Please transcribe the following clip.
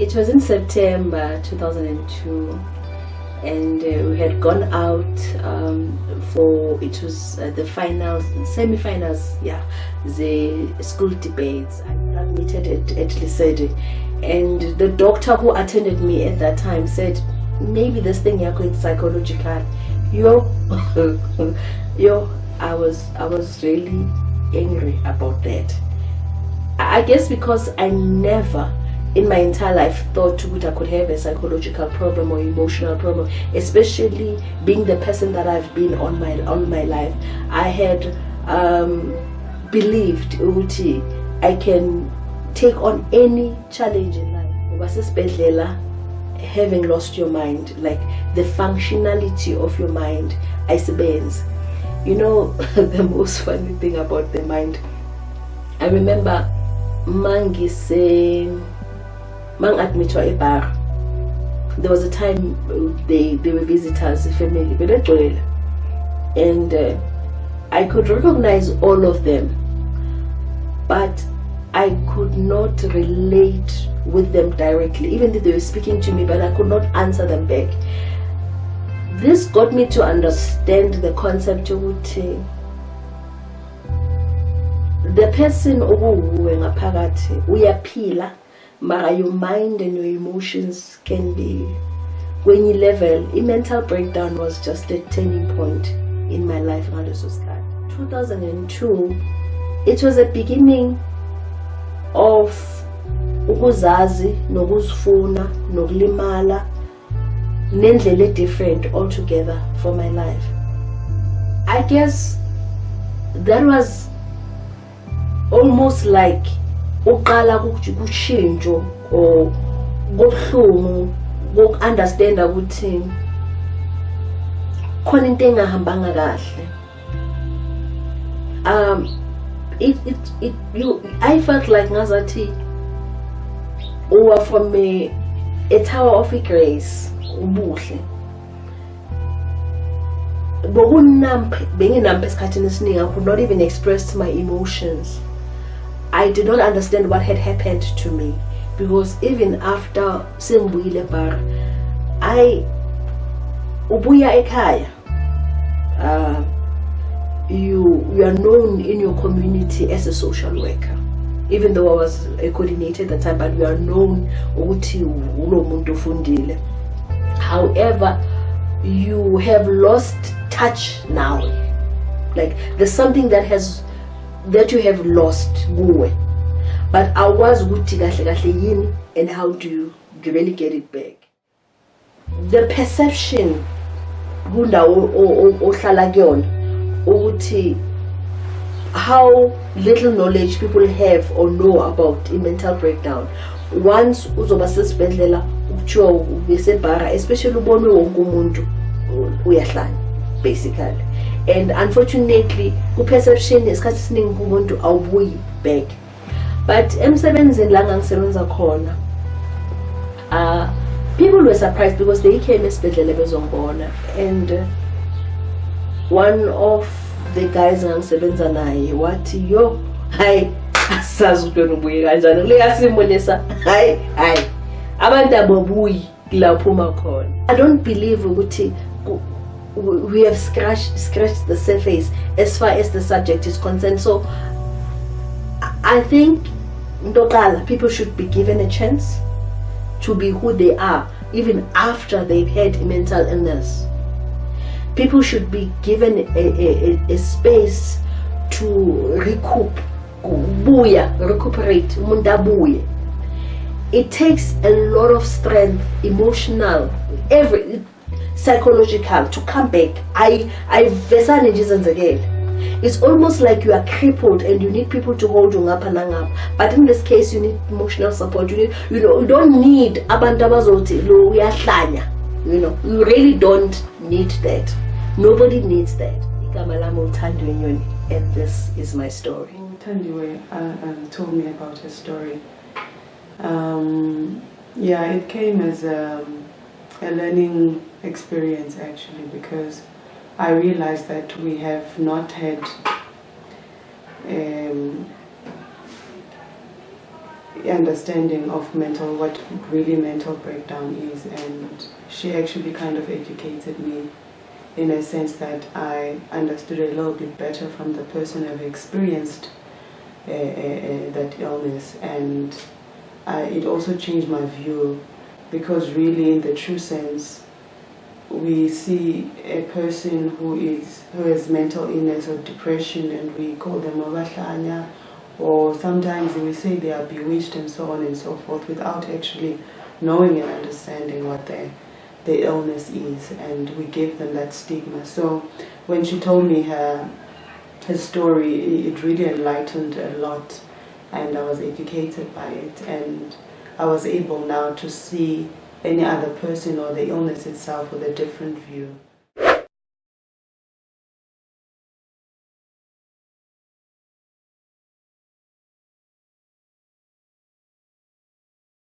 It was in September 2002, and we had gone out for, it was the finals, semi-finals, yeah, the school debates. I admitted at Lisede, and the doctor who attended me at that time said, maybe this thing you're going psychological. I was really angry about that. I guess because I never in my entire life thought I could have a psychological problem or emotional problem, especially being the person that I've been all my life. I had believed I can take on any challenge in life. Having lost your mind, like the functionality of your mind, I suppose. You know, the most funny thing about the mind, I remember Mangi saying, Mang admitwa a bar. There was a time they were visitors, the family, and I could recognize all of them, but I could not relate with them directly, even though they were speaking to me, but I could not answer them back. This got me to understand the concept of the person uyaphila, mara your mind and your emotions can be, when you level, a mental breakdown was just a turning point in my life. 2002, it was a beginning of ukuzazi nokuzifuna nokulimala nendlela different altogether for my life. I guess that was almost like uqala kushintsho or kubuhlungu understand ukuthi khona into engahambanga kahle. I felt like ngazathi uwa from a tower of grace ubuhle benginampa esikhathini esiningi. I could not even express my emotions. I did not understand what had happened to me, because even after sengibuyile bar, ubuya ekhaya, you are known in your community as a social worker. Even though I was a coordinator at the time, but you are known ukuthi umuntu ufundile. However, you have lost touch now. Like there's something that you have lost, but I was ukuthi kahle kahle yini, and how do you really get it back? The perception kundawo ohlala kuyona ukuthi how little knowledge people have or know about a mental breakdown. Once uzoba sesibhedlela ukuthiwa ubesebhara, especially ubonwe wonke umuntu uyahlanya basically, and unfortunately ku-perception esikhathi esiningi kumuntu awubuyi back. But emsebenzini la ngangisebenza khona, people were surprised because they came esibhedlela bezongibona, and one of the guys ngangisebenza naye wathi hayi asazi ukuthi ubuye kanjani kuleya simo lesa, hayi abantu ababuyi la uphuma khona. I don't believe ukuthi we have scratched the surface as far as the subject is concerned. So I think people should be given a chance to be who they are even after they've had mental illness. People should be given a space to recuperate. It takes a lot of strength, emotional, psychological, to come back. It's almost like you are crippled and you need people to hold you up and up. But in this case, you need emotional support. You don't need abantu abazoti lo uyahlanya. You really don't need that. Nobody needs that. Igama lami Thandiwe, and this is my story. Thandiwe told me about her story. Yeah, it came as a learning experience actually, because I realized that we have not had understanding of what really mental breakdown is, and she actually kind of educated me in a sense that I understood a little bit better from the person who experienced that illness, and it also changed my view, because really in the true sense we see a person who has mental illness or depression and we call them abahlanya, or sometimes we say they are bewitched and so on and so forth, without actually knowing and understanding what the illness is, and we give them that stigma. So when she told me her story, it really enlightened a lot, and I was educated by it, and I was able now to see any other person or the illness itself with a different view.